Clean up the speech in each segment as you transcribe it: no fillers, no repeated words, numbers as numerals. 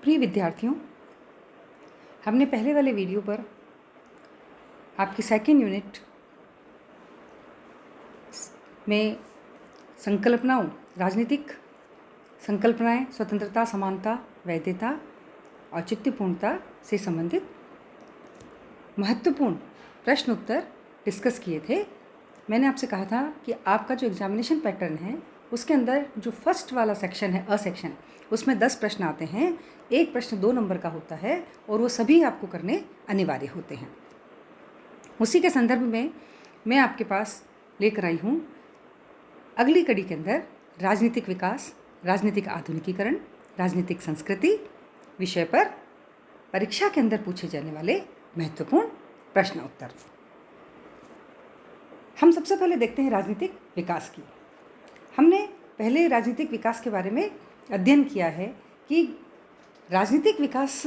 प्रिय विद्यार्थियों, हमने पहले वाले वीडियो पर आपकी सेकेंड यूनिट में संकल्पनाओं, राजनीतिक संकल्पनाएं, स्वतंत्रता, समानता, वैधता, औचित्यपूर्णता से संबंधित महत्वपूर्ण प्रश्न उत्तर डिस्कस किए थे। मैंने आपसे कहा था कि आपका जो एग्जामिनेशन पैटर्न है उसके अंदर जो फर्स्ट वाला सेक्शन है, अ सेक्शन, उसमें 10 प्रश्न आते हैं। एक प्रश्न 2 नंबर का होता है और वो सभी आपको करने अनिवार्य होते हैं। उसी के संदर्भ में मैं आपके पास लेकर आई हूँ अगली कड़ी के अंदर राजनीतिक विकास, राजनीतिक आधुनिकीकरण, राजनीतिक संस्कृति विषय पर परीक्षा के अंदर पूछे जाने वाले महत्वपूर्ण प्रश्न उत्तर। हम सबसे पहले देखते हैं राजनीतिक विकास की। हमने पहले राजनीतिक विकास के बारे में अध्ययन किया है कि राजनीतिक विकास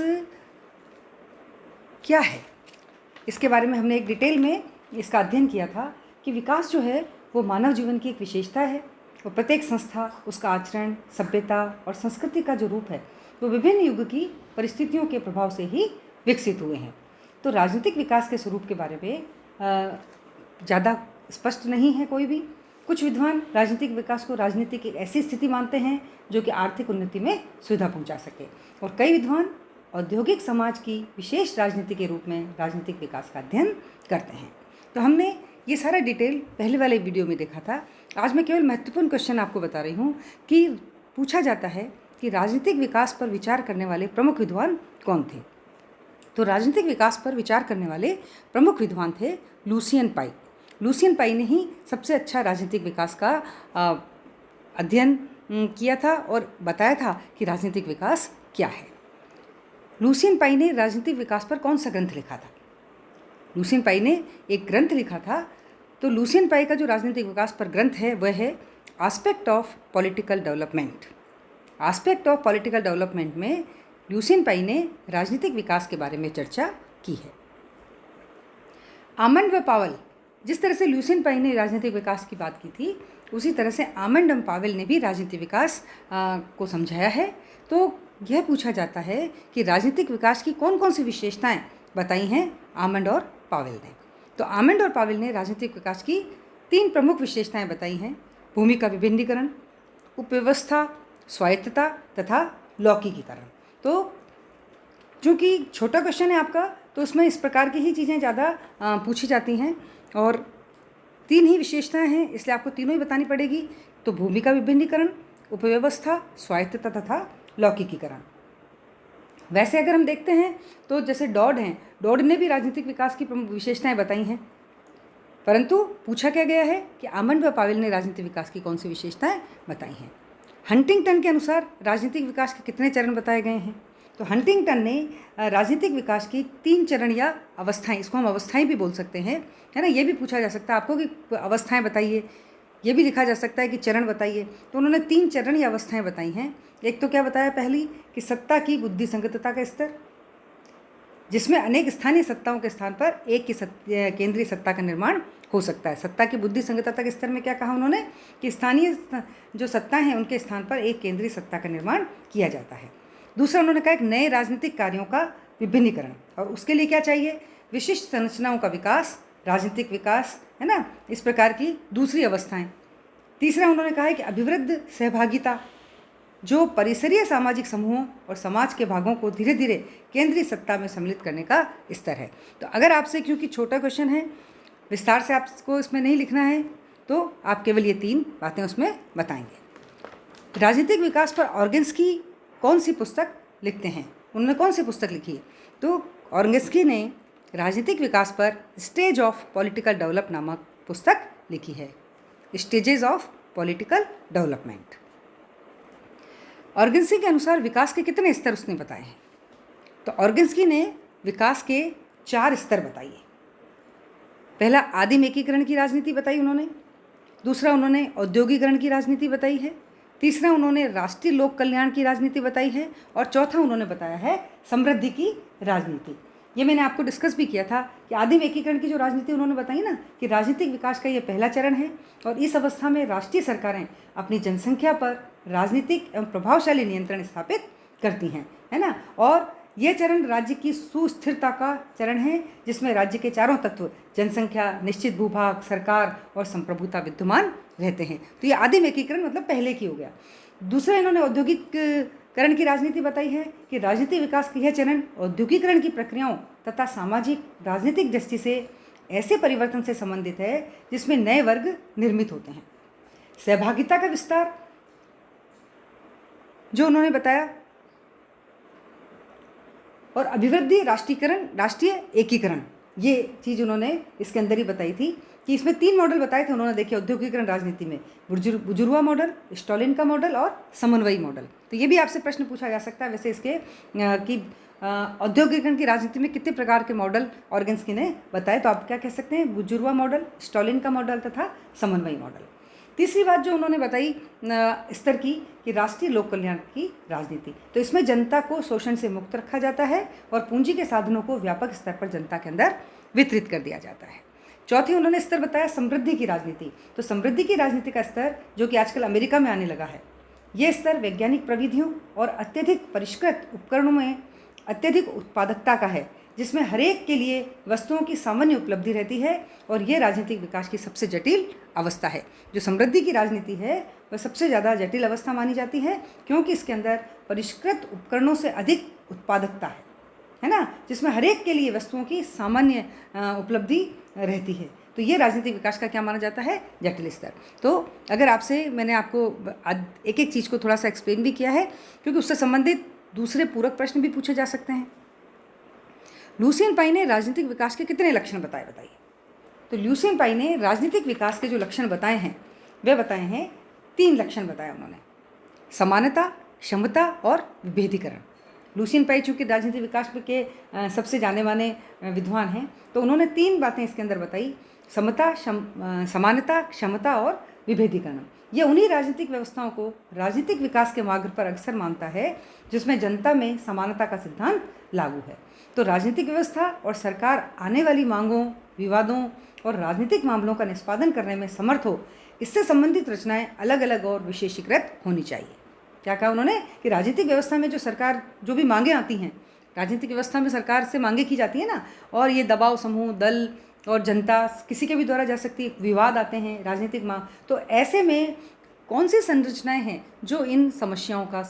क्या है। इसके बारे में हमने एक डिटेल में इसका अध्ययन किया था कि विकास जो है वो मानव जीवन की एक विशेषता है और प्रत्येक संस्था, उसका आचरण, सभ्यता और संस्कृति का जो रूप है वो विभिन्न युग की परिस्थितियों के प्रभाव से ही विकसित हुए हैं। तो राजनीतिक विकास के स्वरूप के बारे में ज़्यादा स्पष्ट नहीं है कोई भी। कुछ विद्वान राजनीतिक विकास को राजनीतिक एक ऐसी स्थिति मानते हैं जो कि आर्थिक उन्नति में सुविधा पहुंचा सके, और कई विद्वान औद्योगिक समाज की विशेष राजनीति के रूप में राजनीतिक विकास का अध्ययन करते हैं। तो हमने ये सारा डिटेल पहले वाले वीडियो में देखा था। आज मैं केवल महत्वपूर्ण क्वेश्चन आपको बता रही हूँ कि पूछा जाता है कि राजनीतिक विकास पर विचार करने वाले प्रमुख विद्वान कौन थे। तो राजनीतिक विकास पर विचार करने वाले प्रमुख विद्वान थे लुसियन पाई। लुसियन पाई ने ही सबसे अच्छा राजनीतिक विकास का अध्ययन किया था और बताया था कि राजनीतिक विकास क्या है। लुसियन पाई ने राजनीतिक विकास पर कौन सा ग्रंथ लिखा था? लुसियन पाई ने एक ग्रंथ लिखा था। तो लुसियन पाई का जो राजनीतिक विकास पर ग्रंथ है वह है aspect of political development. Aspect of political development में लुसियन पाई ने राजनीतिक विकास के बारे में चर्चा की है। आमंड व पावेल, जिस तरह से लुसियन पाई ने राजनीतिक विकास की बात की थी, उसी तरह से आमंड एवं पावेल ने भी राजनीतिक विकास को समझाया है। तो यह पूछा जाता है कि राजनीतिक विकास की कौन कौन सी विशेषताएं बताई हैं आमंड और पावेल ने। तो आमंड और पावेल ने राजनीतिक विकास की 3 प्रमुख विशेषताएं बताई हैं: भूमि का विभिन्नीकरण, उपव्यवस्था, स्वायत्तता तथा लौकिकीकरण। तो चूँकि छोटा क्वेश्चन है आपका, तो उसमें इस प्रकार की ही चीज़ें ज़्यादा पूछी जाती हैं और 3 ही विशेषताएं हैं, इसलिए आपको तीनों ही बतानी पड़ेगी। तो भूमि का विभिन्नीकरण, उपव्यवस्था, स्वायत्तता तथा लौकिकीकरण। वैसे अगर हम देखते हैं तो जैसे डॉड हैं, डॉड ने भी राजनीतिक विकास की प्रमुख विशेषताएं बताई हैं, परंतु पूछा क्या गया है कि आमंड व पावेल ने राजनीतिक विकास की कौन सी विशेषताएं बताई हैं। हंटिंगटन के अनुसार राजनीतिक विकास के कितने चरण बताए गए हैं? तो हंटिंगटन ने राजनीतिक विकास की 3 चरण या अवस्थाएं, इसको हम अवस्थाएं भी बोल सकते हैं, है ना। ये भी पूछा जा सकता है आपको कि अवस्थाएं बताइए, ये भी लिखा जा सकता है कि चरण बताइए। तो उन्होंने 3 चरण या अवस्थाएं बताई हैं। एक तो क्या बताया पहली कि सत्ता की बुद्धि संगतता का स्तर, जिसमें अनेक स्थानीय सत्ताओं के स्थान पर एक की केंद्रीय सत्ता का निर्माण हो सकता है। सत्ता की बुद्धि संगतता के स्तर में क्या कहा उन्होंने कि स्थानीय जो सत्ता हैं उनके स्थान पर एक केंद्रीय सत्ता का निर्माण किया जाता है। दूसरा उन्होंने कहा एक नए राजनीतिक कार्यों का विभिन्नीकरण, और उसके लिए क्या चाहिए? विशिष्ट संरचनाओं का विकास, राजनीतिक विकास, है ना, इस प्रकार की दूसरी अवस्थाएं। तीसरा उन्होंने कहा है कि अभिवृद्ध सहभागिता, जो परिसरीय सामाजिक समूहों और समाज के भागों को धीरे धीरे केंद्रीय सत्ता में सम्मिलित करने का स्तर है। तो अगर आपसे, क्योंकि छोटा क्वेश्चन है, विस्तार से आपको इसमें नहीं लिखना है, तो आप केवल ये 3 बातें उसमें बताएंगे। राजनीतिक विकास पर ऑर्गेन्स्की कौन सी पुस्तक लिखते हैं? उन्होंने कौन सी पुस्तक लिखी? तो ऑर्गेन्स्की ने राजनीतिक विकास पर स्टेज ऑफ पॉलिटिकल डेवलप नामक पुस्तक लिखी है। Stages of political development. Organski के अनुसार विकास के कितने स्तर उसने बताए हैं? तो ऑर्गेन्स्की ने विकास के 4 स्तर बताइए। पहला आदिम एकीकरण की राजनीति बताई उन्होंने, दूसरा उन्होंने औद्योगिकरण की राजनीति बताई है, तीसरा उन्होंने राष्ट्रीय लोक कल्याण की राजनीति बताई है, और चौथा उन्होंने बताया है समृद्धि की राजनीति। ये मैंने आपको डिस्कस भी किया था कि आदिम एकीकरण की जो राजनीति उन्होंने बताई ना, कि राजनीतिक विकास का ये पहला चरण है, और इस अवस्था में राष्ट्रीय सरकारें अपनी जनसंख्या पर राजनीतिक एवं प्रभावशाली नियंत्रण स्थापित करती हैं। है ना। और ये चरण राज्य की सुस्थिरता का चरण है, जिसमें राज्य के चारों तत्व जनसंख्या, निश्चित भूभाग, सरकार और संप्रभुता विद्यमान रहते हैं। तो ये आदिम एकीकरण मतलब पहले की हो गया। दूसरा इन्होंने औद्योगिकरण की राजनीति बताई है कि राजनीतिक विकास का यह चरण औद्योगिकरण की प्रक्रियाओं तथा सामाजिक राजनीतिक दृष्टि से ऐसे परिवर्तन से संबंधित है जिसमें नए वर्ग निर्मित होते हैं। सहभागिता का विस्तार जो उन्होंने बताया, और अभिवृद्धि, राष्ट्रीयकरण, राष्ट्रीय एकीकरण, ये चीज़ उन्होंने इसके अंदर ही बताई थी कि इसमें 3 मॉडल बताए थे उन्होंने। देखिए, औद्योगिकरण राजनीति में बुजुर्वा मॉडल, स्टॉलिन का मॉडल और समन्वयी मॉडल। तो ये भी आपसे प्रश्न पूछा जा सकता है वैसे इसके कि औद्योगिकरण की राजनीति में कितने प्रकार के मॉडल ऑर्गन्स ने बताए, तो आप क्या कह सकते हैं, बुजुर्वा मॉडल, स्टॉलिन का मॉडल तथा समन्वयी मॉडल। तीसरी बात जो उन्होंने बताई स्तर की कि राष्ट्रीय लोक कल्याण की राजनीति, तो इसमें जनता को शोषण से मुक्त रखा जाता है और पूंजी के साधनों को व्यापक स्तर पर जनता के अंदर वितरित कर दिया जाता है। चौथी उन्होंने स्तर बताया समृद्धि की राजनीति। तो समृद्धि की राजनीति का स्तर जो कि आजकल अमेरिका में आने लगा है, ये स्तर वैज्ञानिक प्रविधियों और अत्यधिक परिष्कृत उपकरणों में अत्यधिक उत्पादकता का है, जिसमें हर एक के लिए वस्तुओं की सामान्य उपलब्धि रहती है, और ये राजनीतिक विकास की सबसे जटिल अवस्था है। जो समृद्धि की राजनीति है वह सबसे ज़्यादा जटिल अवस्था मानी जाती है, क्योंकि इसके अंदर परिष्कृत उपकरणों से अधिक उत्पादकता है ना, जिसमें हर एक के लिए वस्तुओं की सामान्य उपलब्धि रहती है। तो ये राजनीतिक विकास का क्या माना जाता है, जटिल स्तर। तो अगर मैंने आपको एक एक चीज़ को थोड़ा सा एक्सप्लेन भी किया है, क्योंकि उससे संबंधित दूसरे पूरक प्रश्न भी पूछे जा सकते हैं। लुसियन पाई ने राजनीतिक विकास के कितने लक्षण बताइए। तो लुसियन पाई ने राजनीतिक विकास के जो लक्षण बताए हैं वे बताए हैं, 3 लक्षण बताए उन्होंने, समानता, क्षमता और विभेदीकरण। लुसियन पाई चूँकि राजनीतिक विकास के सबसे जाने माने विद्वान हैं, तो उन्होंने 3 बातें इसके अंदर बताई, समानता, क्षमता और विभेदीकरण। यह उन्हीं राजनीतिक व्यवस्थाओं को राजनीतिक विकास के मार्ग पर अक्सर मानता है जिसमें जनता में समानता का सिद्धांत लागू है। तो राजनीतिक व्यवस्था और सरकार आने वाली मांगों, विवादों और राजनीतिक मामलों का निष्पादन करने में समर्थ हो, इससे संबंधित रचनाएं अलग अलग और विशेषीकृत होनी चाहिए। क्या कहा उन्होंने कि राजनीतिक व्यवस्था में जो सरकार जो भी मांगें आती हैं, राजनीतिक व्यवस्था में सरकार से मांगें की जाती है ना, और ये दबाव समूह, दल और जनता किसी के भी द्वारा जा सकती है, विवाद आते हैं, राजनीतिक मांग, तो ऐसे में कौन सी संरचनाएं हैं जो इन समस्याओं का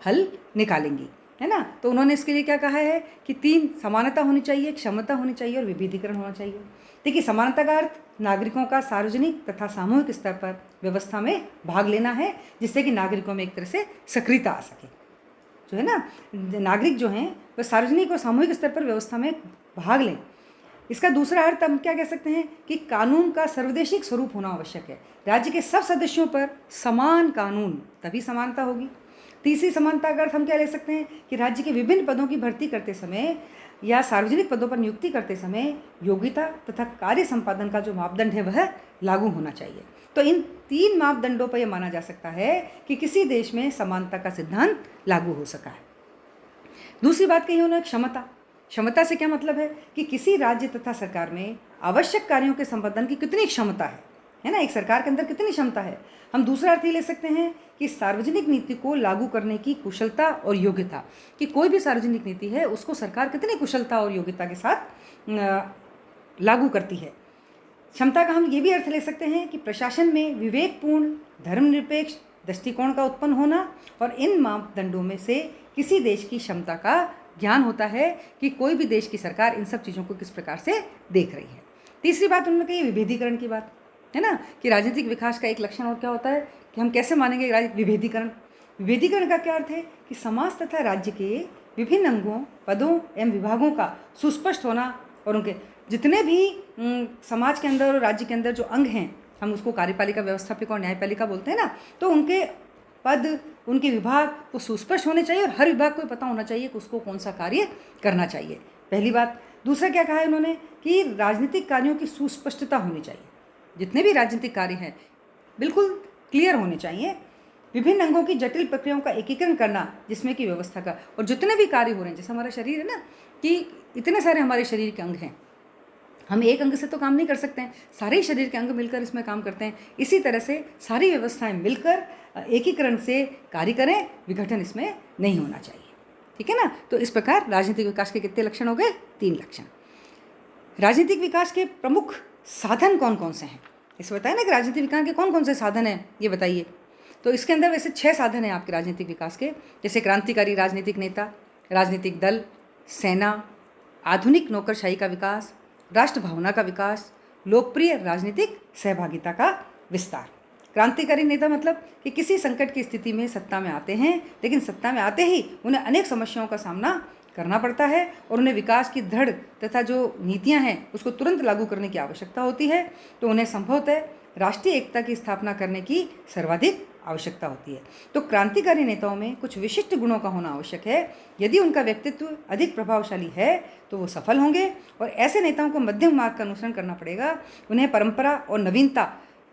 हल निकालेंगी, है ना। तो उन्होंने इसके लिए क्या कहा है कि 3 समानता होनी चाहिए, क्षमता होनी चाहिए और विभेदीकरण होना चाहिए। देखिए, समानता का अर्थ नागरिकों का सार्वजनिक तथा सामूहिक स्तर पर व्यवस्था में भाग लेना है, जिससे कि नागरिकों में एक तरह से सक्रियता आ सके। जो है ना, नागरिक जो हैं वह सार्वजनिक और सामूहिक स्तर पर व्यवस्था में भाग लें। इसका दूसरा अर्थ हम क्या कह सकते हैं कि कानून का सर्वदेशिक स्वरूप होना आवश्यक है। राज्य के सब सदस्यों पर समान कानून, तभी समानता होगी। तीसरी समानता का अर्थ हम क्या ले सकते हैं कि राज्य के विभिन्न पदों की भर्ती करते समय या सार्वजनिक पदों पर नियुक्ति करते समय योग्यता तथा कार्य संपादन का जो मापदंड है वह लागू होना चाहिए। तो इन 3 मापदंडों पर यह माना जा सकता है कि किसी देश में समानता का सिद्धांत लागू हो सका है। दूसरी बात कही उन्होंने क्षमता। क्षमता से क्या मतलब है कि किसी राज्य तथा सरकार में आवश्यक कार्यों के संपादन की कितनी क्षमता है ना, एक सरकार के अंदर कितनी क्षमता है। हम दूसरा अर्थ ये ले सकते हैं कि सार्वजनिक नीति को लागू करने की कुशलता और योग्यता, कि कोई भी सार्वजनिक नीति है उसको सरकार कितनी कुशलता और योग्यता के साथ लागू करती है। क्षमता का हम ये भी अर्थ ले सकते हैं कि प्रशासन में विवेकपूर्ण, धर्मनिरपेक्ष दृष्टिकोण का उत्पन्न होना, और इन मापदंडों में से किसी देश की क्षमता का ज्ञान होता है कि कोई भी देश की सरकार इन सब चीज़ों को किस प्रकार से देख रही है। तीसरी बात उन्होंने कही विभेदीकरण की बात, है ना, कि राजनीतिक विकास का एक लक्षण और क्या होता है कि हम कैसे मानेंगे विभेदीकरण। विभेदीकरण का क्या अर्थ है कि समाज तथा राज्य के विभिन्न अंगों, पदों एवं विभागों का सुस्पष्ट होना, और उनके जितने भी समाज के अंदर और राज्य के अंदर जो अंग हैं, हम उसको कार्यपालिका, व्यवस्थापिका और न्यायपालिका बोलते हैं ना, तो उनके पद, उनके विभाग को सुस्पष्ट होने चाहिए और हर विभाग को पता होना चाहिए कि उसको कौन सा कार्य करना चाहिए, पहली बात। दूसरा क्या कहा है उन्होंने कि राजनीतिक कार्यों की सुस्पष्टता होनी चाहिए। जितने भी राजनीतिक कार्य हैं बिल्कुल क्लियर होने चाहिए। विभिन्न अंगों की जटिल प्रक्रियाओं का एकीकरण करना, जिसमें कि व्यवस्था का, और जितने भी कार्य हो रहे हैं, जैसे हमारा शरीर है ना, कि इतने सारे हमारे शरीर के अंग हैं, हम एक अंग से तो काम नहीं कर सकते हैं, सारे ही शरीर के अंग मिलकर इसमें काम करते हैं। इसी तरह से सारी व्यवस्थाएं मिलकर एकीकरण से कार्य करें, विघटन इसमें नहीं होना चाहिए। ठीक है ना। तो इस प्रकार राजनीतिक विकास के कितने लक्षण हो गए? 3 लक्षण। राजनीतिक विकास के प्रमुख साधन कौन कौन से हैं? इसे बताया ना कि राजनीतिक विकास के कौन कौन से साधन हैं, ये बताइए। तो इसके अंदर वैसे 6 साधन हैं आपके राजनीतिक विकास के, जैसे क्रांतिकारी राजनीतिक नेता, राजनीतिक दल, सेना, आधुनिक नौकरशाही का विकास, राष्ट्र भावना का विकास, लोकप्रिय राजनीतिक सहभागिता का विस्तार। क्रांतिकारी नेता मतलब कि किसी संकट की स्थिति में सत्ता में आते हैं, लेकिन सत्ता में आते ही उन्हें अनेक समस्याओं का सामना करना पड़ता है और उन्हें विकास की दृढ़ तथा जो नीतियां हैं उसको तुरंत लागू करने की आवश्यकता होती है। तो उन्हें संभवतः राष्ट्रीय एकता की स्थापना करने की सर्वाधिक आवश्यकता होती है। तो क्रांतिकारी नेताओं में कुछ विशिष्ट गुणों का होना आवश्यक है। यदि उनका व्यक्तित्व अधिक प्रभावशाली है तो वो सफल होंगे, और ऐसे नेताओं को मध्यम मार्ग का अनुसरण करना पड़ेगा। उन्हें परंपरा और नवीनता,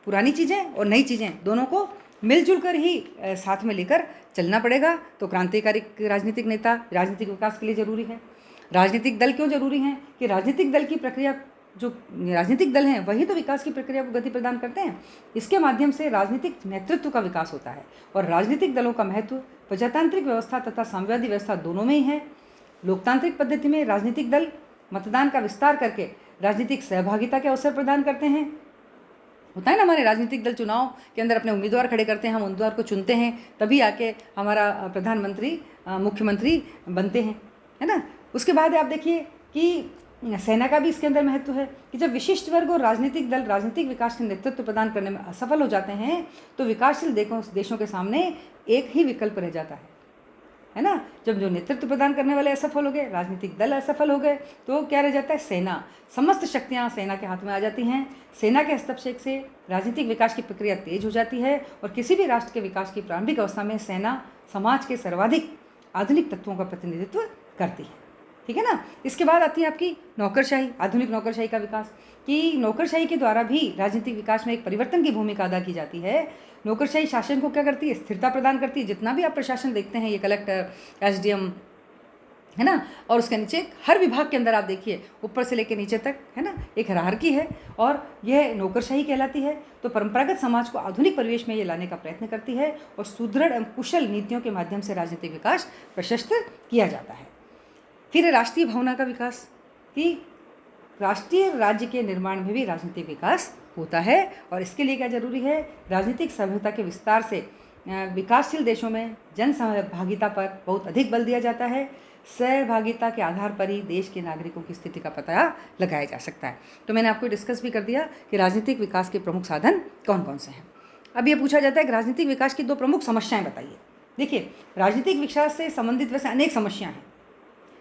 पुरानी चीज़ें और नई चीज़ें दोनों को मिलजुल कर ही साथ में लेकर चलना पड़ेगा। तो क्रांतिकारी राजनीतिक नेता राजनीतिक विकास के लिए ज़रूरी है। राजनीतिक दल क्यों ज़रूरी हैं? कि राजनीतिक दल की प्रक्रिया, जो राजनीतिक दल हैं वही तो विकास की प्रक्रिया को गति प्रदान करते हैं। इसके माध्यम से राजनीतिक नेतृत्व का विकास होता है, और राजनीतिक दलों का महत्व प्रजातांत्रिक व्यवस्था तथा साम्यवादी व्यवस्था दोनों में ही है। लोकतांत्रिक पद्धति में राजनीतिक दल मतदान का विस्तार करके राजनीतिक सहभागिता के अवसर प्रदान करते हैं। होता है ना, हमारे राजनीतिक दल चुनाव के अंदर अपने उम्मीदवार खड़े करते हैं, हम उम्मीदवार को चुनते हैं, तभी आके हमारा प्रधानमंत्री मुख्यमंत्री बनते हैं, है ना। उसके बाद आप देखिए कि सेना का भी इसके अंदर महत्व है कि जब विशिष्ट वर्ग और राजनीतिक दल राजनीतिक विकास के नेतृत्व प्रदान करने में असफल हो जाते हैं तो विकासशील देशों के सामने एक ही विकल्प रह जाता है ना। जब जो नेतृत्व प्रदान करने वाले असफल हो गए, राजनीतिक दल असफल हो गए, तो क्या रह जाता है? सेना। समस्त शक्तियां सेना के हाथ में आ जाती हैं। सेना के हस्तक्षेप से राजनीतिक विकास की प्रक्रिया तेज हो जाती है, और किसी भी राष्ट्र के विकास की प्रारंभिक अवस्था में सेना समाज के सर्वाधिक आधुनिक तत्वों का प्रतिनिधित्व करती है, ठीक है ना। इसके बाद आती है आपकी नौकरशाही, आधुनिक नौकरशाही का विकास, कि नौकरशाही के द्वारा भी राजनीतिक विकास में एक परिवर्तन की भूमिका अदा की जाती है। नौकरशाही शासन को क्या करती है? स्थिरता प्रदान करती है। जितना भी आप प्रशासन देखते हैं, ये कलेक्टर, एसडीएम, है ना, और उसके नीचे हर विभाग के अंदर आप देखिए ऊपर से लेकर नीचे तक, है ना, एक हायरार्की है, और यह नौकरशाही कहलाती है। तो परंपरागत समाज को आधुनिक परिवेश में ये लाने का प्रयत्न करती है, और सुदृढ़ एवं कुशल नीतियों के माध्यम से राजनीतिक विकास प्रशस्त किया जाता है। फिर राष्ट्रीय भावना का विकास, कि राष्ट्रीय राज्य के निर्माण में भी राजनीतिक विकास होता है, और इसके लिए क्या जरूरी है? राजनीतिक सभ्यता के विस्तार से विकासशील देशों में जन सहभागिता पर बहुत अधिक बल दिया जाता है। सहभागिता के आधार पर ही देश के नागरिकों की स्थिति का पता लगाया जा सकता है। तो मैंने आपको डिस्कस भी कर दिया कि राजनीतिक विकास के प्रमुख साधन कौन कौन से हैं। अब ये पूछा जाता है कि राजनीतिक विकास की 2 प्रमुख समस्याएं बताइए। देखिए, राजनीतिक विकास से संबंधित वैसे अनेक समस्याएं हैं।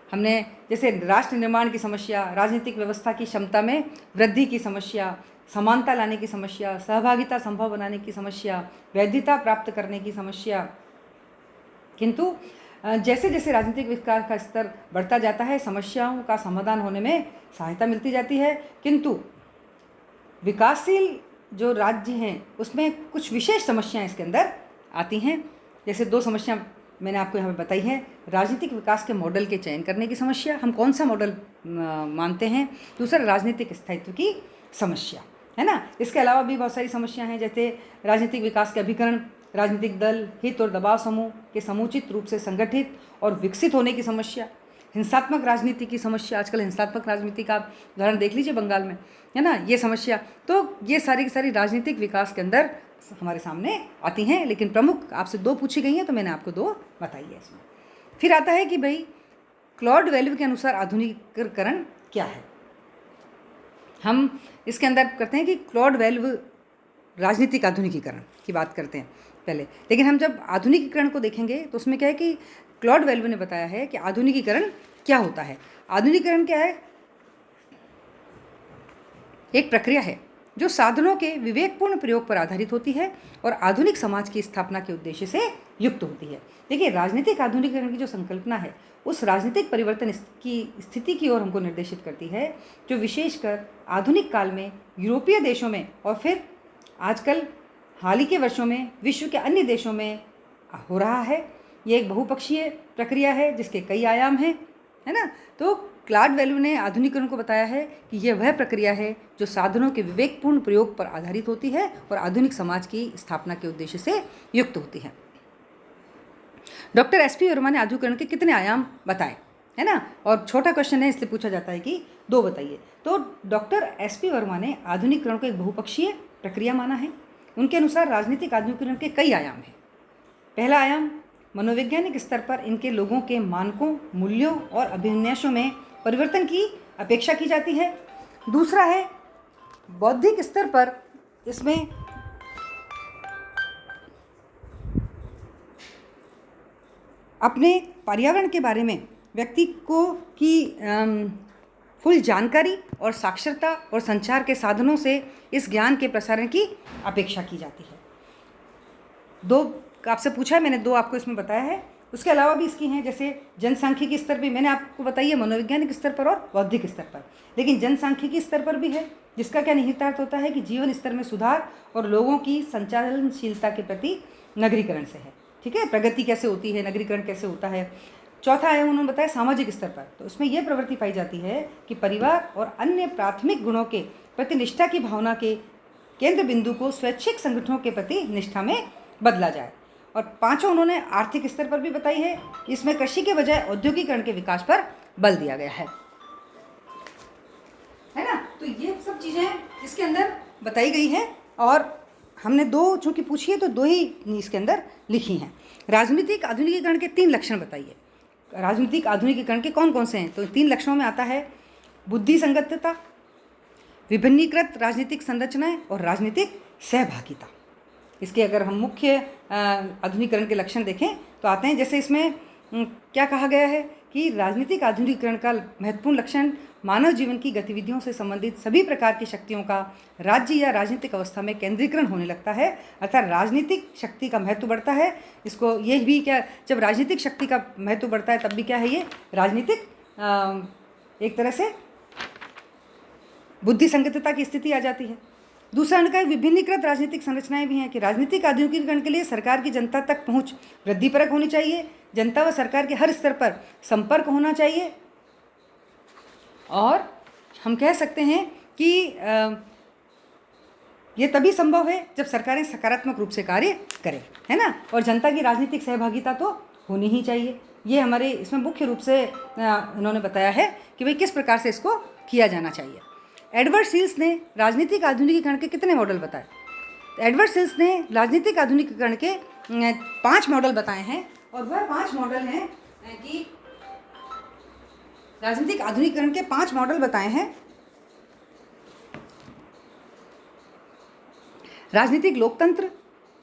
हमने जैसे राष्ट्र निर्माण की समस्या, राजनीतिक व्यवस्था की क्षमता में वृद्धि की समस्या, समानता लाने की समस्या, सहभागिता संभव बनाने की समस्या, वैधता प्राप्त करने की समस्या। किंतु जैसे जैसे राजनीतिक विकास का स्तर बढ़ता जाता है, समस्याओं का समाधान होने में सहायता मिलती जाती है। किंतु विकासशील जो राज्य हैं उसमें कुछ विशेष समस्याएं इसके अंदर आती हैं। जैसे 2 समस्या मैंने आपको यहाँ पे बताई है। राजनीतिक विकास के मॉडल के चयन करने की समस्या, हम कौन सा मॉडल मानते हैं। दूसरा, राजनीतिक स्थायित्व की समस्या, है ना। इसके अलावा भी बहुत सारी समस्याएं हैं, जैसे राजनीतिक विकास के अभिकरण, राजनीतिक दल, हित और दबाव समूह के समुचित रूप से संगठित और विकसित होने की समस्या, हिंसात्मक राजनीति की समस्या। आजकल हिंसात्मक राजनीति का उदाहरण देख लीजिए बंगाल में, है ना, ये समस्या। तो ये सारी की सारी राजनीतिक विकास के अंदर हमारे सामने आती हैं, लेकिन प्रमुख आपसे 2 पूछी गई हैं, तो मैंने आपको 2 बताई है इसमें। फिर आता है कि भाई क्लॉड वेल्व के अनुसार आधुनिकीकरण क्या है। हम इसके अंदर करते हैं कि क्लॉड वेल्व राजनीतिक आधुनिकीकरण की बात करते हैं पहले, लेकिन हम जब आधुनिकीकरण को देखेंगे तो उसमें क्या है कि क्लॉड वेल्व ने बताया है कि आधुनिकीकरण क्या होता है। आधुनिकीकरण क्या है? एक प्रक्रिया है जो साधनों के विवेकपूर्ण प्रयोग पर आधारित होती है और आधुनिक समाज की स्थापना के उद्देश्य से युक्त होती है। देखिए, राजनीतिक आधुनिकीकरण की जो संकल्पना है उस राजनीतिक परिवर्तन की स्थिति की ओर हमको निर्देशित करती है, जो विशेषकर आधुनिक काल में यूरोपीय देशों में और फिर आजकल हाल ही के वर्षों में विश्व के अन्य देशों में हो रहा है। ये एक बहुपक्षीय प्रक्रिया है जिसके कई आयाम हैं, है ना। तो क्लॉड वेल्व ने आधुनिकीकरण को बताया है कि यह वह प्रक्रिया है जो साधनों के विवेकपूर्ण प्रयोग पर आधारित होती है और आधुनिक समाज की स्थापना के उद्देश्य से युक्त होती है। डॉक्टर एसपी वर्मा ने आधुनिकीकरण के कितने आयाम बताए, है ना, और छोटा क्वेश्चन है इसलिए पूछा जाता है कि 2 बताइए। तो डॉक्टर एसपी वर्मा ने आधुनिकीकरण को एक बहुपक्षीय प्रक्रिया माना है। उनके अनुसार राजनीतिक आधुनिकीकरण के कई आयाम हैं। पहला आयाम, मनोवैज्ञानिक स्तर पर इनके लोगों के मानकों, मूल्यों और अभिविन्यासों में परिवर्तन की अपेक्षा की जाती है। दूसरा है बौद्धिक स्तर पर इसमें अपने पर्यावरण के बारे में व्यक्ति को की फुल जानकारी और साक्षरता और संचार के साधनों से इस ज्ञान के प्रसारण की अपेक्षा की जाती है। 2 आपसे पूछा है मैंने, 2 आपको इसमें बताया है। उसके अलावा भी इसकी हैं, जैसे जनसांख्यिकी स्तर भी मैंने आपको बताई है, मनोवैज्ञानिक स्तर पर और बौद्धिक स्तर पर। लेकिन जनसांख्यिकी स्तर पर भी है, जिसका क्या निहितार्थ होता है कि जीवन स्तर में सुधार और लोगों की संचालनशीलता के प्रति नगरीकरण से है। ठीक है, प्रगति कैसे होती है, नगरीकरण कैसे होता है। चौथा आयाम उन्होंने बताया सामाजिक स्तर पर, तो इसमें यह प्रवृत्ति पाई जाती है कि परिवार और अन्य प्राथमिक गुणों के प्रति निष्ठा की भावना के केंद्र बिंदु को स्वैच्छिक संगठनों के प्रति निष्ठा में बदला जाए। और पांचों उन्होंने आर्थिक स्तर पर भी बताई है, इसमें कृषि के बजाय औद्योगिकरण के विकास पर बल दिया गया है ना। तो ये सब चीज़ें इसके अंदर बताई गई हैं और हमने 2 चूँकि पूछी है तो 2 ही इसके अंदर लिखी हैं। राजनीतिक आधुनिकीकरण के 3 लक्षण बताइए। राजनीतिक आधुनिकीकरण के कौन कौन से हैं? तो 3 लक्षणों में आता है बुद्धि संगतता, विभिन्नीकृत राजनीतिक संरचनाएं और राजनीतिक सहभागिता। इसके अगर हम मुख्य आधुनिकीकरण के लक्षण देखें तो आते हैं, जैसे इसमें क्या कहा गया है कि राजनीतिक आधुनिकीकरण का महत्वपूर्ण लक्षण मानव जीवन की गतिविधियों से संबंधित सभी प्रकार की शक्तियों का राज्य या राजनीतिक अवस्था में केंद्रीकरण होने लगता है, अर्थात राजनीतिक शक्ति का महत्व बढ़ता है। इसको ये भी क्या, जब राजनीतिक शक्ति का महत्व बढ़ता है तब भी क्या है, ये राजनीतिक एक तरह से बुद्धि संगतता की स्थिति आ जाती है। दूसरा उनका विभिन्नीकृत राजनीतिक संरचनाएं भी हैं कि राजनीतिक आधुनिकीकरण के लिए सरकार की जनता तक पहुंच वृद्धिपरक होनी चाहिए, जनता व सरकार के हर स्तर पर संपर्क होना चाहिए, और हम कह सकते हैं कि ये तभी संभव है जब सरकारें सकारात्मक रूप से कार्य करें, है ना, और जनता की राजनीतिक सहभागिता तो होनी ही चाहिए। ये हमारे इसमें मुख्य रूप से इन्होंने बताया है कि भाई किस प्रकार से इसको किया जाना चाहिए। एडवर्ड सील्स ने राजनीतिक आधुनिकीकरण के कितने मॉडल बताए? एडवर्ड सील्स ने राजनीतिक आधुनिकीकरण के 5 मॉडल बताए हैं, और वह 5 मॉडल हैं कि राजनीतिक आधुनिकीकरण के 5 मॉडल बताए हैं। राजनीतिक लोकतंत्र,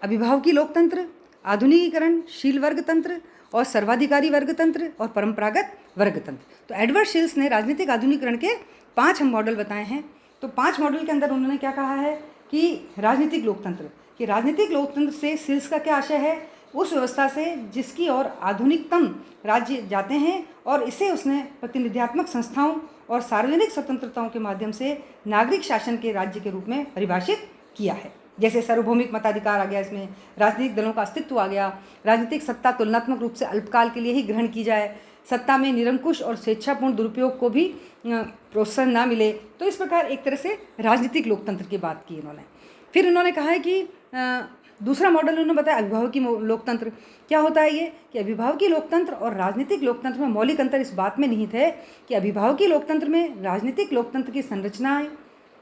अभिभावकी लोकतंत्र, आधुनिकीकरण, शील वर्ग तंत्र और सर्वाधिकारी वर्ग तंत्र और परंपरागत वर्ग तंत्र। तो एडवर्ड सील्स ने राजनीतिक आधुनिकीकरण के 5 हम मॉडल बताए हैं। तो 5 मॉडल के अंदर उन्होंने क्या कहा है कि राजनीतिक लोकतंत्र, कि राजनीतिक लोकतंत्र से सील्स का क्या आशय है, उस व्यवस्था से जिसकी ओर आधुनिकतम राज्य जाते हैं, और इसे उसने प्रतिनिधित्वात्मक संस्थाओं और सार्वजनिक स्वतंत्रताओं के माध्यम से नागरिक शासन के राज्य के रूप में परिभाषित किया है। जैसे सार्वभौमिक मताधिकार आ गया, इसमें राजनीतिक दलों का अस्तित्व आ गया, राजनीतिक सत्ता तुलनात्मक रूप से अल्पकाल के लिए ही ग्रहण की जाए, सत्ता में निरंकुश और स्वेच्छापूर्ण दुरुपयोग को भी प्रोत्साहन ना मिले। तो इस प्रकार एक तरह से राजनीतिक लोकतंत्र की बात की इन्होंने। फिर इन्होंने कहा है कि दूसरा मॉडल उन्होंने बताया अभिभावकी लोकतंत्र। क्या होता है ये कि अभिभावकी लोकतंत्र और राजनीतिक लोकतंत्र में मौलिक अंतर इस बात में निहित है कि अभिभावकी लोकतंत्र में राजनीतिक लोकतंत्र की संरचनाएं,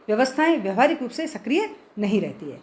व्यवस्थाएं व्यवहारिक रूप से सक्रिय नहीं रहती है।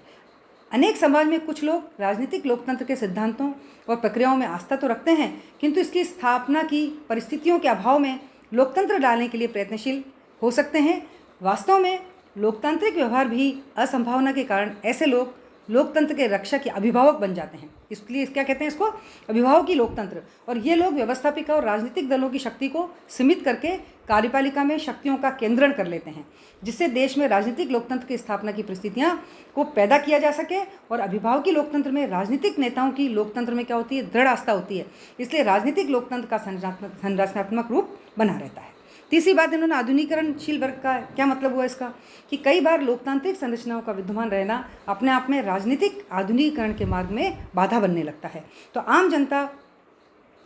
अनेक समाज में कुछ लोग राजनीतिक लोकतंत्र के सिद्धांतों और प्रक्रियाओं में आस्था तो रखते हैं, किंतु इसकी स्थापना की परिस्थितियों के अभाव में लोकतंत्र डालने के लिए प्रयत्नशील हो सकते हैं। वास्तव में लोकतांत्रिक व्यवहार भी असंभावना के कारण ऐसे लोग लोकतंत्र के रक्षक या अभिभावक बन जाते हैं। इसलिए क्या कहते हैं इसको, अभिभावकी लोकतंत्र। और ये लोग व्यवस्थापिका और राजनीतिक दलों की शक्ति को सीमित करके कार्यपालिका में शक्तियों का केंद्रण कर लेते हैं, जिससे देश में राजनीतिक लोकतंत्र की स्थापना की परिस्थितियां को पैदा किया जा सके। और अभिभावकी लोकतंत्र में राजनीतिक नेताओं की लोकतंत्र में क्या होती है, दृढ़ आस्था होती है, इसलिए राजनीतिक लोकतंत्र का संरचनात्मक रूप बना रहता है। तीसरी बात इन्होंने आधुनिकीकरणशील वर्ग का क्या मतलब हुआ इसका, कि कई बार लोकतांत्रिक संरचनाओं का विद्यमान रहना अपने आप में राजनीतिक आधुनिकीकरण के मार्ग में बाधा बनने लगता है। तो आम जनता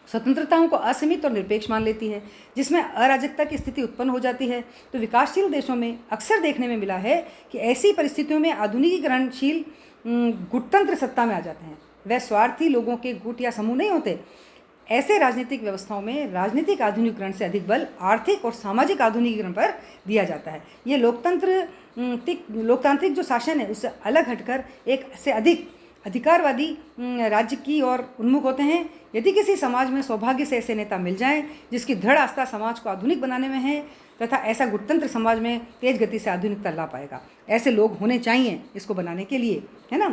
स्वतंत्रताओं को असीमित और निरपेक्ष मान लेती है, जिसमें अराजकता की स्थिति उत्पन्न हो जाती है। तो विकासशील देशों में अक्सर देखने में मिला है कि ऐसी परिस्थितियों में आधुनिकीकरणशील गुटतंत्र सत्ता में आ जाते हैं। वह स्वार्थी लोगों के गुट या समूह नहीं होते। ऐसे राजनीतिक व्यवस्थाओं में राजनीतिक आधुनिकीकरण से अधिक बल आर्थिक और सामाजिक आधुनिकीकरण पर दिया जाता है। ये लोकतांत्रिक जो शासन है उससे अलग हटकर एक से अधिक अधिकारवादी राज्य की ओर उन्मुख होते हैं। यदि किसी समाज में सौभाग्य से ऐसे नेता मिल जाएं जिसकी दृढ़ आस्था समाज को आधुनिक बनाने में है तथा ऐसा गुटतंत्र समाज में तेज गति से आधुनिकता ला पाएगा। ऐसे लोग होने चाहिए इसको बनाने के लिए, है ना।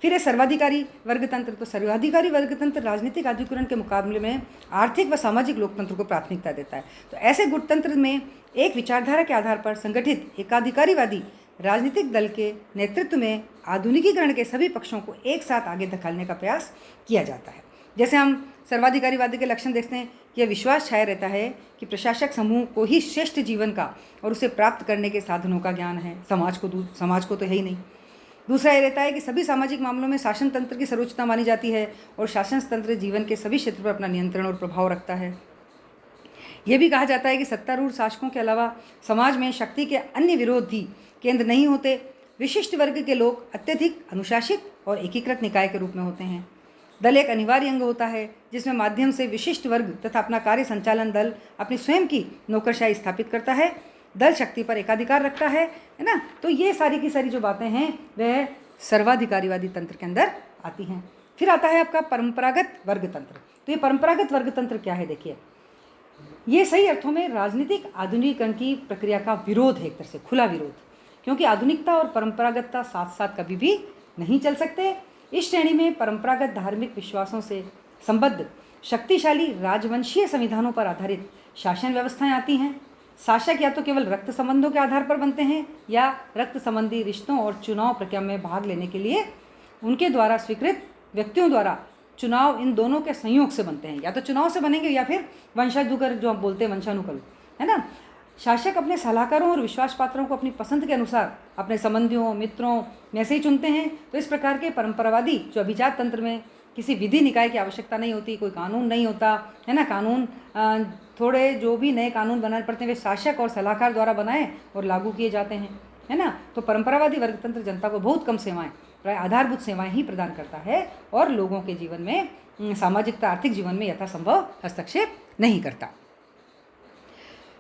फिर है सर्वाधिकारी वर्गतंत्र। तो सर्वाधिकारी वर्गतंत्र राजनीतिक आधुनिकीकरण के मुकाबले में आर्थिक व सामाजिक लोकतंत्र को प्राथमिकता देता है। तो ऐसे गुटतंत्र में एक विचारधारा के आधार पर संगठित एकाधिकारीवादी राजनीतिक दल के नेतृत्व में आधुनिकीकरण के सभी पक्षों को एक साथ आगे धकेलने का प्रयास किया जाता है। जैसे हम सर्वाधिकारीवादी के लक्षण देखते हैं, यह विश्वास छाया रहता है कि प्रशासक समूह को ही श्रेष्ठ जीवन का और उसे प्राप्त करने के साधनों का ज्ञान है, समाज को तो है ही नहीं। दूसरा ये रहता है कि सभी सामाजिक मामलों में शासन तंत्र की सर्वोच्चता मानी जाती है और शासन तंत्र जीवन के सभी क्षेत्र पर अपना नियंत्रण और प्रभाव रखता है। यह भी कहा जाता है कि सत्तारूढ़ शासकों के अलावा समाज में शक्ति के अन्य विरोधी केंद्र नहीं होते। विशिष्ट वर्ग के लोग अत्यधिक अनुशासित और एकीकृत निकाय के रूप में होते हैं। दल एक अनिवार्य अंग होता है जिसमें माध्यम से विशिष्ट वर्ग तथा अपना कार्य संचालन दल अपनी स्वयं की नौकरशाही स्थापित करता है। दल शक्ति पर एकाधिकार रखता है ना। तो ये सारी की सारी जो बातें हैं वह सर्वाधिकारीवादी तंत्र के अंदर आती हैं। फिर आता है आपका परंपरागत वर्गतंत्र। तो ये परंपरागत वर्गतंत्र क्या है, देखिए, ये सही अर्थों में राजनीतिक आधुनिकीकरण की प्रक्रिया का विरोध है, एक तरह से खुला विरोध, क्योंकि आधुनिकता और परंपरागतता साथ साथ कभी भी नहीं चल सकते। इस श्रेणी में परंपरागत धार्मिक विश्वासों से संबद्ध शक्तिशाली राजवंशीय संविधानों पर आधारित शासन व्यवस्थाएं आती हैं। शासक या तो केवल रक्त संबंधों के आधार पर बनते हैं या रक्त संबंधी रिश्तों और चुनाव प्रक्रिया में भाग लेने के लिए उनके द्वारा स्वीकृत व्यक्तियों द्वारा चुनाव, इन दोनों के संयोग से बनते हैं। या तो चुनाव से बनेंगे या फिर वंशानुगत, जो हम बोलते हैं वंशानुकल, है ना। शासक अपने सलाहकारों और विश्वास पात्रों को अपनी पसंद के अनुसार अपने संबंधियों मित्रों में से ही चुनते हैं। तो इस प्रकार के परंपरावादी जो अभिजात तंत्र में किसी विधि निकाय की आवश्यकता नहीं होती, कोई कानून नहीं होता, है ना। कानून थोड़े जो भी नए कानून बनाने पड़ते हैं वे शासक और सलाहकार द्वारा बनाए और लागू किए जाते हैं, है ना। तो परंपरावादी वर्गतंत्र जनता को बहुत कम सेवाएं, प्राय आधारभूत सेवाएं ही प्रदान करता है और लोगों के जीवन में सामाजिकता आर्थिक जीवन में यथासंभव हस्तक्षेप नहीं करता।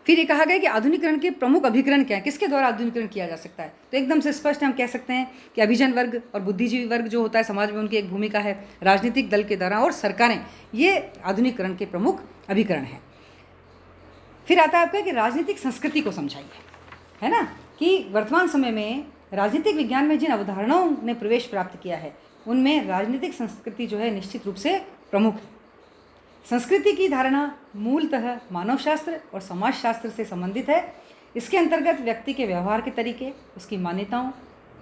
फिर ये कहा गया कि आधुनिकीकरण के प्रमुख अभिकरण क्या है, किसके द्वारा आधुनिकीकरण किया जा सकता है। तो एकदम से स्पष्ट हम कह सकते हैं कि अभिजन वर्ग और बुद्धिजीवी वर्ग जो होता है समाज में, उनकी एक भूमिका है। राजनीतिक दल के द्वारा और सरकारें, ये आधुनिकीकरण के प्रमुख अभिकरण हैं। फिर आता है आपका कि राजनीतिक संस्कृति को समझाइए, है ना, कि वर्तमान समय में राजनीतिक विज्ञान में जिन अवधारणाओं ने प्रवेश प्राप्त किया है उनमें राजनीतिक संस्कृति जो है निश्चित रूप से प्रमुख है। संस्कृति की धारणा मूलतः मानवशास्त्र और समाजशास्त्र से संबंधित है। इसके अंतर्गत व्यक्ति के व्यवहार के तरीके, उसकी मान्यताओं,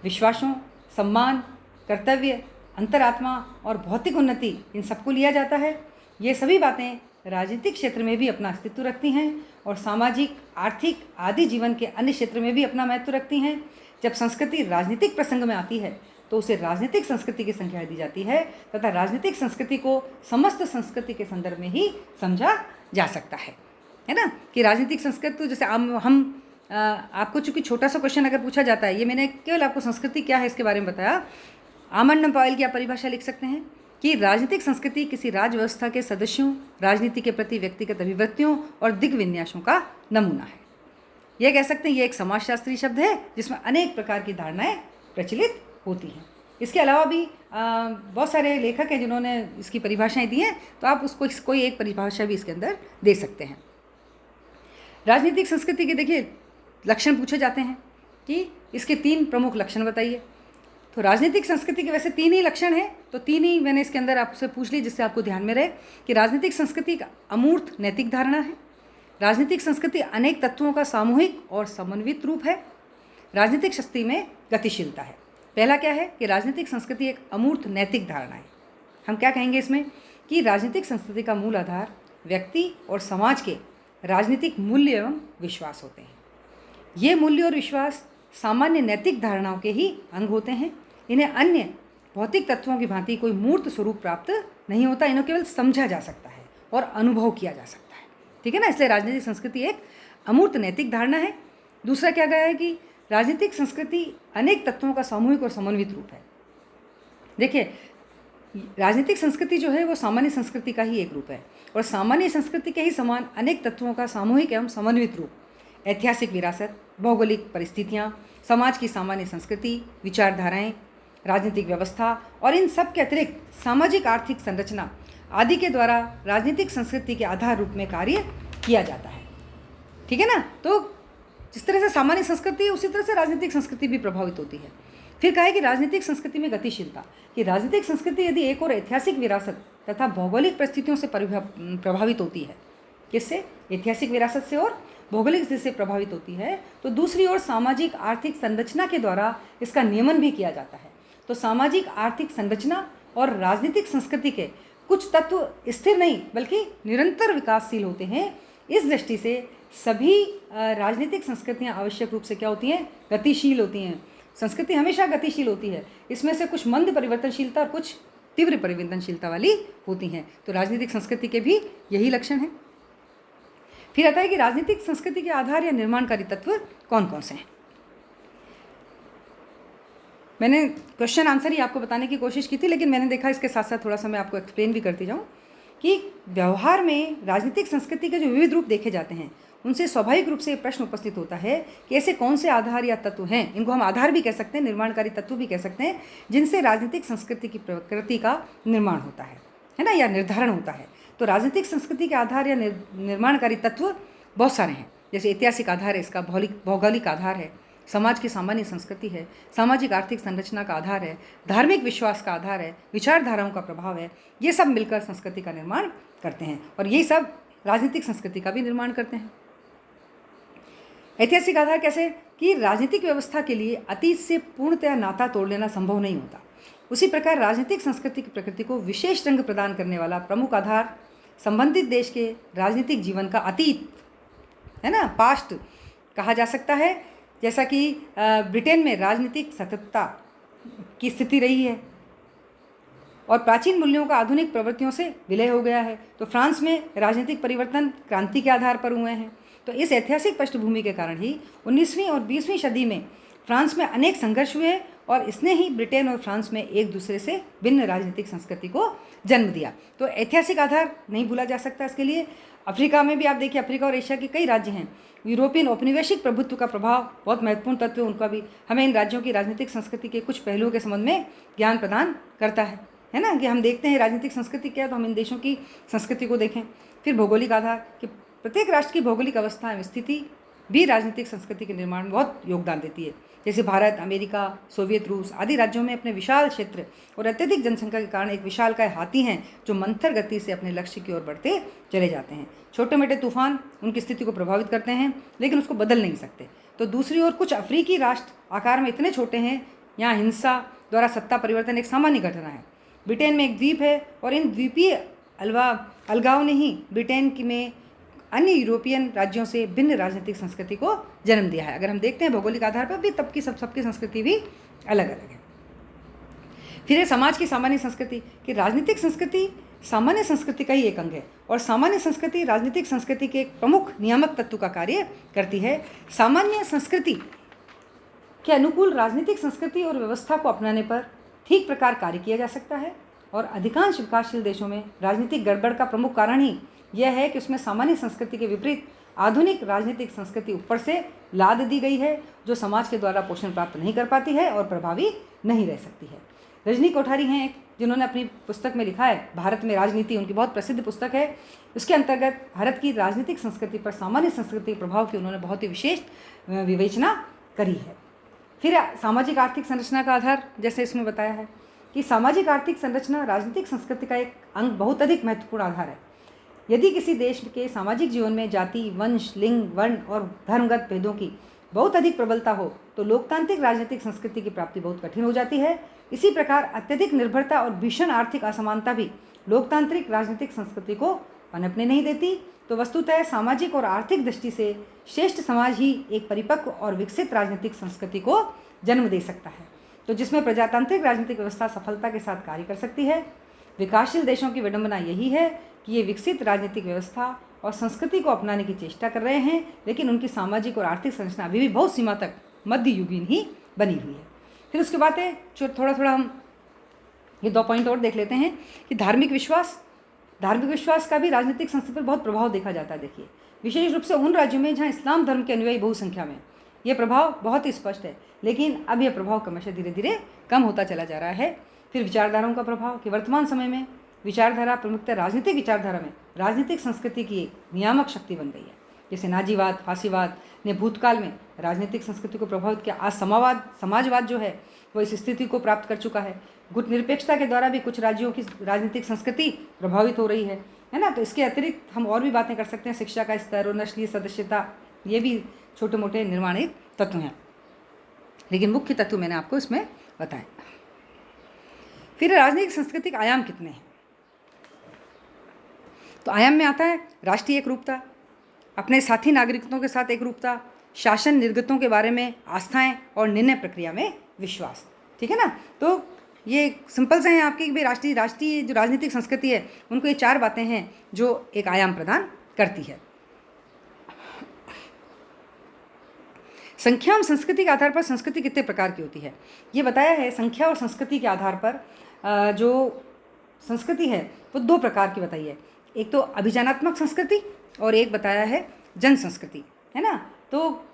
विश्वासों, सम्मान, कर्तव्य, अंतरात्मा और भौतिक उन्नति, इन सबको लिया जाता है। ये सभी बातें राजनीतिक क्षेत्र में भी अपना अस्तित्व रखती हैं और सामाजिक, आर्थिक आदि जीवन के अन्य क्षेत्र में भी अपना महत्व रखती हैं। जब संस्कृति राजनीतिक प्रसंग में आती है तो उसे राजनीतिक संस्कृति की संज्ञा दी जाती है तथा राजनीतिक संस्कृति को समस्त संस्कृति के संदर्भ में ही समझा जा सकता है ना। कि राजनीतिक संस्कृति, जैसे आपको चूंकि छोटा सा क्वेश्चन अगर पूछा जाता है, ये मैंने केवल आपको संस्कृति क्या है इसके बारे में बताया। आमंडम पावेल की आप परिभाषा लिख सकते हैं कि राजनीतिक संस्कृति किसी राज्य व्यवस्था के सदस्यों, राजनीति के प्रति व्यक्तिगत अभिवृत्तियों और दिग्विन्यासों का नमूना है। यह कह सकते हैं ये एक समाजशास्त्री शब्द है जिसमें अनेक प्रकार की धारणाएं प्रचलित होती हैं। इसके अलावा भी बहुत सारे लेखक हैं जिन्होंने इसकी परिभाषाएं दी हैं, तो आप उसको कोई एक परिभाषा भी इसके अंदर दे सकते हैं। राजनीतिक संस्कृति के देखिए लक्षण पूछे जाते हैं कि इसके 3 प्रमुख लक्षण बताइए। तो राजनीतिक संस्कृति के वैसे 3 ही लक्षण हैं, तो 3 ही मैंने इसके अंदर आपसे पूछ ली जिससे आपको ध्यान में रहे कि राजनीतिक संस्कृति एक अमूर्त नैतिक धारणा है। राजनीतिक संस्कृति अनेक तत्वों का सामूहिक और समन्वित रूप है। राजनीतिक शक्ति में गतिशीलता है। पहला क्या है कि राजनीतिक संस्कृति एक अमूर्त नैतिक धारणा है। हम क्या कहेंगे इसमें कि राजनीतिक संस्कृति का मूल आधार व्यक्ति और समाज के राजनीतिक मूल्य एवं विश्वास होते हैं। ये मूल्य और विश्वास सामान्य नैतिक धारणाओं के ही अंग होते हैं। इन्हें अन्य भौतिक तत्वों की भांति कोई मूर्त स्वरूप प्राप्त नहीं होता, इन्हें केवल समझा जा सकता है और अनुभव किया जा सकता है, ठीक है ना। इसलिए राजनीतिक संस्कृति एक अमूर्त नैतिक धारणा है। दूसरा क्या गया है कि राजनीतिक संस्कृति अनेक तत्वों का सामूहिक और समन्वित रूप है। देखिए राजनीतिक संस्कृति जो है वो सामान्य संस्कृति का ही एक रूप है और सामान्य संस्कृति के ही समान अनेक तत्वों का सामूहिक एवं समन्वित रूप, ऐतिहासिक विरासत, भौगोलिक परिस्थितियाँ, समाज की सामान्य संस्कृति, विचारधाराएं, राजनीतिक व्यवस्था और इन सब के अतिरिक्त सामाजिक आर्थिक संरचना आदि के द्वारा राजनीतिक संस्कृति के आधार रूप में कार्य किया जाता है। ठीक है ना। तो जिस तरह से सामान्य संस्कृति है उसी तरह से राजनीतिक संस्कृति भी प्रभावित होती है। फिर कहा है कि राजनीतिक संस्कृति में गतिशीलता, कि राजनीतिक संस्कृति यदि एक और ऐतिहासिक विरासत तथा भौगोलिक परिस्थितियों से प्रभावित होती है, किससे? ऐतिहासिक विरासत से और भौगोलिक स्थिति से प्रभावित होती है, तो दूसरी ओर सामाजिक आर्थिक संरचना के द्वारा इसका नियमन भी किया जाता है। तो सामाजिक आर्थिक संरचना और राजनीतिक संस्कृति के कुछ तत्व स्थिर नहीं बल्कि निरंतर विकासशील होते हैं। इस दृष्टि से सभी राजनीतिक संस्कृतियाँ आवश्यक रूप से क्या होती हैं? गतिशील होती हैं। संस्कृति हमेशा गतिशील होती है, इसमें से कुछ मंद परिवर्तनशीलता और कुछ तीव्र परिवर्तनशीलता वाली होती हैं। तो राजनीतिक संस्कृति के भी यही लक्षण हैं। फिर आता है कि राजनीतिक संस्कृति के आधार या निर्माणकारी तत्व कौन कौन से हैं। मैंने क्वेश्चन आंसर ही आपको बताने की कोशिश की थी, लेकिन मैंने देखा इसके साथ साथ थोड़ा सा मैं आपको एक्सप्लेन भी करती जाऊँ कि व्यवहार में राजनीतिक संस्कृति के जो विविध रूप देखे जाते हैं उनसे स्वाभाविक रूप से ये प्रश्न उपस्थित होता है कि ऐसे कौन से आधार या तत्व हैं, इनको हम आधार भी कह सकते हैं, निर्माणकारी तत्व भी कह सकते हैं, जिनसे राजनीतिक संस्कृति की प्रकृति का निर्माण होता है ना, या निर्धारण होता है। तो राजनीतिक संस्कृति के आधार या निर्माणकारी तत्व बहुत सारे हैं। जैसे ऐतिहासिक आधार है, इसका भौगोलिक आधार है, समाज की सामान्य संस्कृति है, सामाजिक आर्थिक संरचना का आधार है, धार्मिक विश्वास का आधार है, विचारधाराओं का प्रभाव है। ये सब मिलकर संस्कृति का निर्माण करते हैं और यही सब राजनीतिक संस्कृति का भी निर्माण करते हैं। ऐतिहासिक आधार कैसे? कि राजनीतिक व्यवस्था के लिए अतीत से पूर्णतया नाता तोड़ लेना संभव नहीं होता, उसी प्रकार राजनीतिक संस्कृति की प्रकृति को विशेष रंग प्रदान करने वाला प्रमुख आधार संबंधित देश के राजनीतिक जीवन का अतीत है ना, पास्ट कहा जा सकता है। जैसा कि ब्रिटेन में राजनीतिक सततता की स्थिति रही है और प्राचीन मूल्यों का आधुनिक प्रवृत्तियों से विलय हो गया है। तो फ्रांस में राजनीतिक परिवर्तन क्रांति के आधार पर हुए हैं। तो इस ऐतिहासिक पृष्ठभूमि के कारण ही 19वीं और 20वीं सदी में फ्रांस में अनेक संघर्ष हुए और इसने ही ब्रिटेन और फ्रांस में एक दूसरे से भिन्न राजनीतिक संस्कृति को जन्म दिया। तो ऐतिहासिक आधार नहीं भूला जा सकता इसके लिए। अफ्रीका में भी आप देखिए, अफ्रीका और एशिया के कई राज्य हैं। यूरोपियन औपनिवेशिक प्रभुत्व का प्रभाव बहुत महत्वपूर्ण तत्व है, उनका भी हमें इन राज्यों की राजनीतिक संस्कृति के कुछ पहलुओं के संबंध में ज्ञान प्रदान करता है ना, कि हम देखते हैं राजनीतिक संस्कृति क्या है तो हम इन देशों की संस्कृति को देखें। फिर भौगोलिक आधार, कि प्रत्येक राष्ट्र की भौगोलिक अवस्था एवं स्थिति भी राजनीतिक संस्कृति के निर्माण में बहुत योगदान देती है। जैसे भारत, अमेरिका, सोवियत रूस आदि राज्यों में अपने विशाल क्षेत्र और अत्यधिक जनसंख्या के कारण एक विशालकाय हाथी हैं जो मंथर गति से अपने लक्ष्य की ओर बढ़ते चले जाते हैं। छोटे मोटे तूफान उनकी स्थिति को प्रभावित करते हैं लेकिन उसको बदल नहीं सकते। तो दूसरी ओर कुछ अफ्रीकी राष्ट्र आकार में इतने छोटे हैं, यहाँ हिंसा द्वारा सत्ता परिवर्तन एक सामान्य घटना है। ब्रिटेन में एक द्वीप है और इन द्वीपीय अलगाव ने ही ब्रिटेन में अन्य यूरोपियन राज्यों से भिन्न राजनीतिक संस्कृति को जन्म दिया है। अगर हम देखते हैं भौगोलिक आधार पर भी तब की सबकी संस्कृति भी अलग अलग है। फिर समाज की सामान्य संस्कृति, कि राजनीतिक संस्कृति सामान्य संस्कृति का ही एक अंग है और सामान्य संस्कृति राजनीतिक संस्कृति के एक प्रमुख नियामक तत्व का कार्य करती है। सामान्य संस्कृति के अनुकूल राजनीतिक संस्कृति और व्यवस्था को अपनाने पर ठीक प्रकार कार्य किया जा सकता है और अधिकांश विकासशील देशों में राजनीतिक गड़बड़ का प्रमुख कारण ही यह है कि उसमें सामान्य संस्कृति के विपरीत आधुनिक राजनीतिक संस्कृति ऊपर से लाद दी गई है जो समाज के द्वारा पोषण प्राप्त नहीं कर पाती है और प्रभावी नहीं रह सकती है। रजनी कोठारी हैं एक, जिन्होंने अपनी पुस्तक में लिखा है भारत में राजनीति, उनकी बहुत प्रसिद्ध पुस्तक है। उसके अंतर्गत भारत की राजनीतिक संस्कृति पर सामान्य संस्कृति के प्रभाव की उन्होंने बहुत ही विशेष विवेचना करी है। फिर सामाजिक आर्थिक संरचना का आधार, जैसे इसमें बताया है कि सामाजिक आर्थिक संरचना राजनीतिक संस्कृति का एक अंग बहुत अधिक महत्वपूर्ण आधार है। यदि किसी देश के सामाजिक जीवन में जाति, वंश, लिंग, वर्ण और धर्मगत भेदों की बहुत अधिक प्रबलता हो तो लोकतांत्रिक राजनीतिक संस्कृति की प्राप्ति बहुत कठिन हो जाती है। इसी प्रकार अत्यधिक निर्भरता और भीषण आर्थिक असमानता भी लोकतांत्रिक राजनीतिक संस्कृति को पनपने नहीं देती। तो वस्तुतः सामाजिक और आर्थिक दृष्टि से श्रेष्ठ समाज ही एक परिपक्व और विकसित राजनीतिक संस्कृति को जन्म दे सकता है, तो जिसमें प्रजातांत्रिक राजनीतिक व्यवस्था सफलता के साथ कार्य कर सकती है। विकासशील देशों की विडंबना यही है कि ये विकसित राजनीतिक व्यवस्था और संस्कृति को अपनाने की चेष्टा कर रहे हैं, लेकिन उनकी सामाजिक और आर्थिक संरचना अभी भी बहुत सीमा तक मध्ययुगीन ही बनी हुई है। फिर उसके बाद है जो थोड़ा हम ये 2 पॉइंट और देख लेते हैं कि धार्मिक विश्वास का भी राजनीतिक संस्कृति पर बहुत प्रभाव देखा जाता है। देखिए, विशेष रूप से उन राज्यों में जहाँ इस्लाम धर्म के अनुयायी बहुसंख्या में, ये प्रभाव बहुत ही स्पष्ट है। लेकिन अब यह प्रभाव क्रमशः धीरे धीरे कम होता चला जा रहा है। फिर विचारधाराओं का प्रभाव, कि वर्तमान समय में विचारधारा, प्रमुखतः राजनीतिक विचारधारा में राजनीतिक संस्कृति की एक नियामक शक्ति बन गई है। जैसे नाजीवाद, फांसीवाद ने भूतकाल में राजनीतिक संस्कृति को प्रभावित किया। आज समाजवाद जो है वो इस स्थिति को प्राप्त कर चुका है। गुट निरपेक्षता के द्वारा भी कुछ राज्यों की राजनीतिक संस्कृति प्रभावित हो रही है ना। तो इसके अतिरिक्त हम और भी बातें कर सकते हैं। शिक्षा का स्तर और नस्लीय सदस्यता, ये भी छोटे मोटे निर्माणिक तत्व हैं, लेकिन मुख्य तत्व मैंने आपको इसमें बताए। फिर राजनीतिक सांस्कृतिक आयाम कितने हैं? तो आयाम में आता है राष्ट्रीय एकरूपता, अपने साथी नागरिकों के साथ एकरूपता, शासन निर्गतों के बारे में आस्थाएं और निर्णय प्रक्रिया में विश्वास। ठीक है ना। तो ये सिंपल से हैं आपकी कि भाई राष्ट्रीय जो राजनीतिक संस्कृति है उनको ये 4 बातें हैं जो एक आयाम प्रदान करती है। संख्या और संस्कृति के आधार पर संस्कृति कितने प्रकार की होती है ये बताया है। संख्या और संस्कृति के आधार पर जो संस्कृति है वो 2 प्रकार की बताई है। एक तो अभिजानात्मक संस्कृति और एक बताया है जन संस्कृति, है ना। तो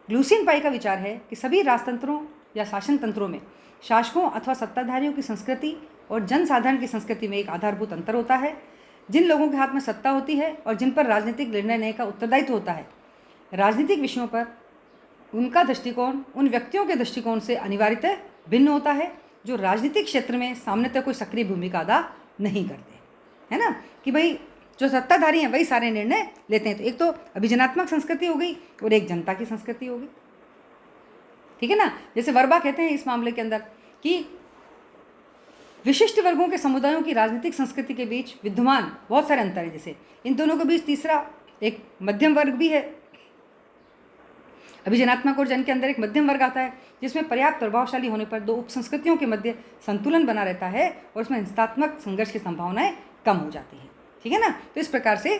लुसियन पाई का विचार है कि सभी राजतंत्रों या शासन तंत्रों में शासकों अथवा सत्ताधारियों की संस्कृति और जनसाधारण की संस्कृति में एक आधारभूत अंतर होता है। जिन लोगों के हाथ में सत्ता होती है और जिन पर राजनीतिक निर्णय लेने का उत्तरदायित्व होता है, राजनीतिक विषयों पर उनका दृष्टिकोण उन व्यक्तियों के दृष्टिकोण से अनिवार्यतः भिन्न होता है जो राजनीतिक क्षेत्र में सामान्यतः कोई सक्रिय भूमिका अदा नहीं करते, है ना। कि भाई जो सत्ताधारी हैं वही सारे निर्णय लेते हैं। तो एक तो अभिजनात्मक संस्कृति हो गई और एक जनता की संस्कृति हो गई। ठीक है ना। जैसे वर्बा कहते हैं इस मामले के अंदर कि विशिष्ट वर्गों के समुदायों की राजनीतिक संस्कृति के बीच विद्यमान बहुत सारे अंतर हैं। जैसे इन दोनों के बीच तीसरा एक मध्यम वर्ग भी है। अभिजनात्मक और जन के अंदर एक मध्यम वर्ग आता है जिसमें पर्याप्त प्रभावशाली होने पर 2 उपसंस्कृतियों के मध्य संतुलन बना रहता है और उसमें हिंसात्मक संघर्ष की संभावनाएं कम हो जाती हैं। ठीक है ना। तो इस प्रकार से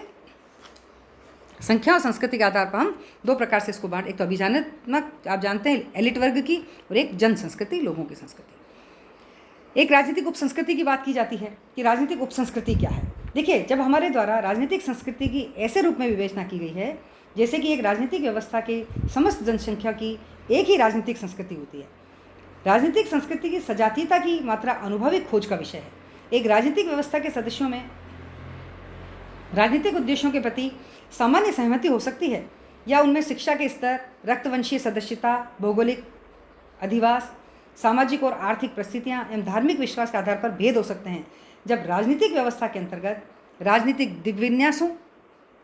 संख्या और संस्कृति के आधार पर हम 2 प्रकार से इसको बांट, एक तो अभिजानात्मक, आप जानते हैं एलिट वर्ग की, और एक जन संस्कृति, लोगों की संस्कृति। एक राजनीतिक उपसंस्कृति की बात की जाती है कि राजनीतिक उपसंस्कृति क्या है। देखिए, जब हमारे द्वारा राजनीतिक संस्कृति की ऐसे रूप में विवेचना की गई है जैसे कि एक राजनीतिक व्यवस्था के समस्त जनसंख्या की एक ही राजनीतिक संस्कृति होती है। राजनीतिक संस्कृति की सजातीयता की मात्रा अनुभविक खोज का विषय है। एक राजनीतिक व्यवस्था के सदस्यों में राजनीतिक उद्देश्यों के प्रति सामान्य सहमति हो सकती है या उनमें शिक्षा के स्तर, रक्तवंशीय सदस्यता, भौगोलिक अधिवास, सामाजिक और आर्थिक परिस्थितियां एवं धार्मिक विश्वास के आधार पर भेद हो सकते हैं। जब राजनीतिक व्यवस्था के अंतर्गत राजनीतिक दिग्विन्यासों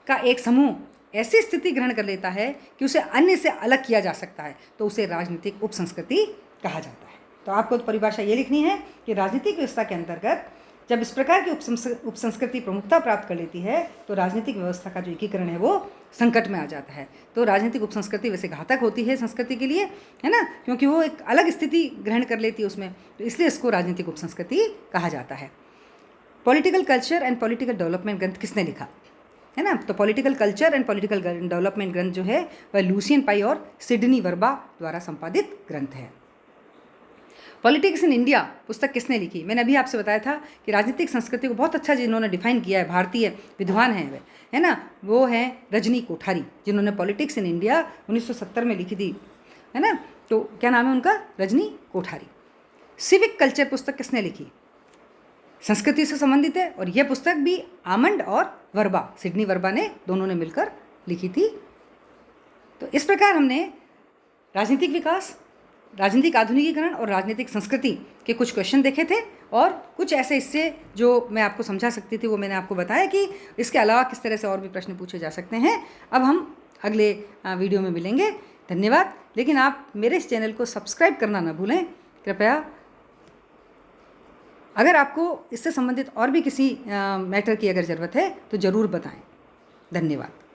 का एक समूह ऐसी स्थिति ग्रहण कर लेता है कि उसे अन्य से अलग किया जा सकता है तो उसे राजनीतिक उपसंस्कृति कहा जाता है। तो आपको परिभाषा ये लिखनी है कि राजनीतिक व्यवस्था के अंतर्गत जब इस प्रकार की उपसंस्कृति प्रमुखता प्राप्त कर लेती है तो राजनीतिक व्यवस्था का जो एकीकरण है वो संकट में आ जाता है। तो राजनीतिक उपसंस्कृति वैसे घातक होती है संस्कृति के लिए, है ना, क्योंकि वो एक अलग स्थिति ग्रहण कर लेती है उसमें, तो इसलिए इसको राजनीतिक उपसंस्कृति कहा जाता है। Political culture and political development ग्रंथ किसने लिखा, है ना। तो political culture and political development ग्रंथ जो है वह लुसियन पाई और सिडनी वर्बा द्वारा संपादित ग्रंथ है। पॉलिटिक्स इन इंडिया पुस्तक किसने लिखी? मैंने अभी आपसे बताया था कि राजनीतिक संस्कृति को बहुत अच्छा जिन्होंने डिफाइन किया है, भारतीय विद्वान हैं वे, है ना, वो हैं रजनी कोठारी, जिन्होंने पॉलिटिक्स इन इंडिया 1970 में लिखी थी, है ना। तो क्या नाम है उनका? रजनी कोठारी। सिविक कल्चर पुस्तक किसने लिखी? संस्कृति से संबंधित है और यह पुस्तक भी आमंड और वर्बा, सिडनी वर्बा ने दोनों ने मिलकर लिखी थी। तो इस प्रकार हमने राजनीतिक विकास, राजनीतिक आधुनिकीकरण और राजनीतिक संस्कृति के कुछ क्वेश्चन देखे थे और कुछ ऐसे इससे जो मैं आपको समझा सकती थी वो मैंने आपको बताया कि इसके अलावा किस तरह से और भी प्रश्न पूछे जा सकते हैं। अब हम अगले वीडियो में मिलेंगे। धन्यवाद। लेकिन आप मेरे इस चैनल को सब्सक्राइब करना ना भूलें कृपया। अगर आपको इससे संबंधित और भी किसी मैटर की अगर ज़रूरत है तो ज़रूर बताएं। धन्यवाद।